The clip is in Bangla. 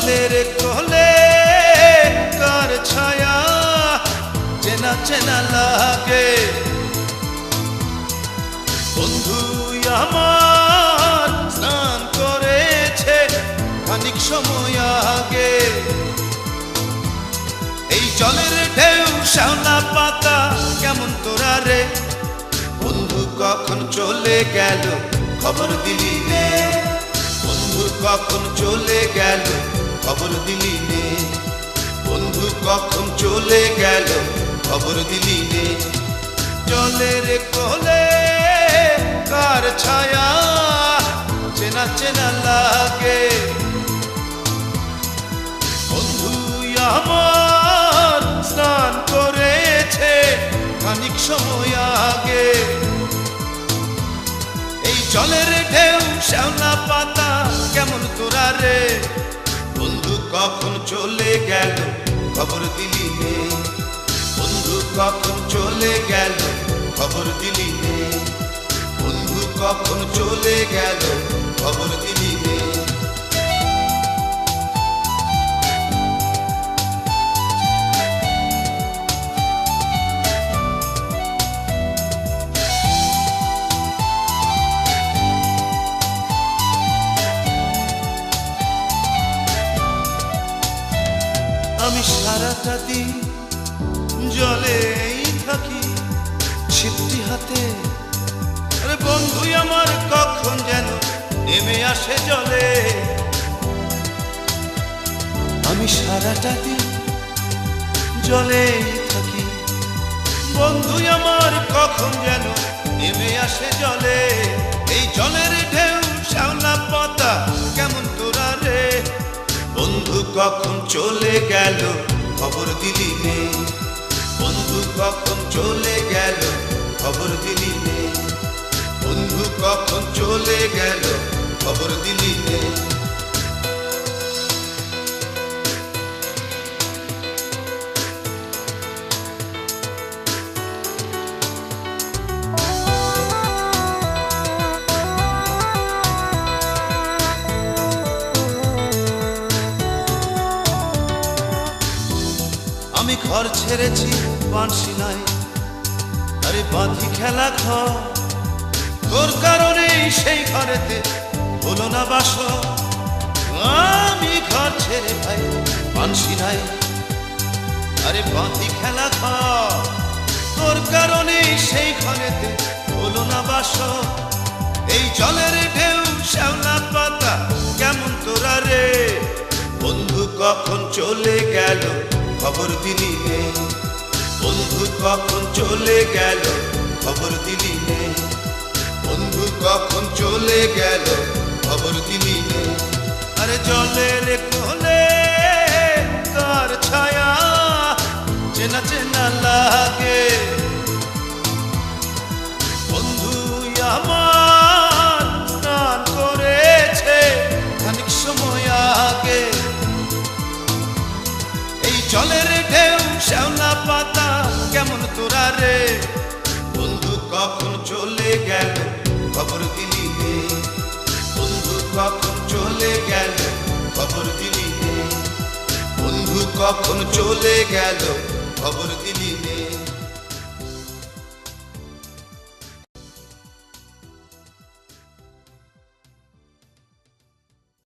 জলের কোলে কার ছায়া চেনা চেনা লাগে, বন্ধু আমার স্নান করেছে খানিক সময় আগে। এই জলের ঢেউ শ্যাওলা পাতা কেমন তোরা রে, বন্ধু কখন চলে গেল খবর দিলি নে, বন্ধু কখন চলে গেল খবর দিলি নে, বন্ধু কখন চলে গেল খবর দিলি নে। জলের কোলে কার ছায়া চেনা চেনা লাগে, বন্ধু আমার স্নান করেছে খানিক সময় আগে। এই জলের ঢেউ শ্যাওলা পাতা কেমন তোরা রে, বন্ধু কখন চলে গেল খবর দিলি নে, বন্ধু কখন চলে গেল খবর দিলি নে, বন্ধু কখন চলে গেল খবর দিলি নে। আমি সারাটা দিন জলেই থাকি ছিপটি হাতে, আরে বন্ধু আমার কখন যেন নেমে আসে জলে। আমি সারাটা দিন জলেই থাকি, বন্ধু আমার কখন যেন নেমে আসে জলে। এই জলের ঢেউ শ্যাওলা পাতা কেমন তোরা রে, বন্ধু কখন চলে গেল খবর দিলি নে, বন্ধু কখন চলে গেল খবর দিলি নে, বন্ধু কখন চলে গেল খবর দিলি নে। আমি ঘর ছেড়েছি বাঁশি নাই, আরে বাঁধি খেলা ঘর, তোর কারণে সেই ঘরেতে হলো না বাস। আমি ঘর ছেড়ে ভাই বাঁশি নাই, আরে বাঁধি খেলা ঘর, তোর কারণে সেই ঘরেতে হলো না বাস। এই জলের ঢেউ শ্যাওলা পাতা কেমন তোরা রে, বন্ধু কখন চলে গেল খবর দিলি নে, বন্ধু কখন চলে গেল খবর দিলি নে, বন্ধু কখন চলে গেল খবর দিলি নে। আরে জলের কোলে কার ছায়া চেনা চেনা লাগে, বন্ধু আমার স্নান করেছে খানিক সময় আগে। জলের ঢেউ শ্যাওলা পাতা কেমন তোরা রে, বন্ধু কখন চলে গেল খবর দিলি নে, বন্ধু কখন চলে গেল খবর দিলি নে, বন্ধু কখন চলে গেল খবর দিলি নে।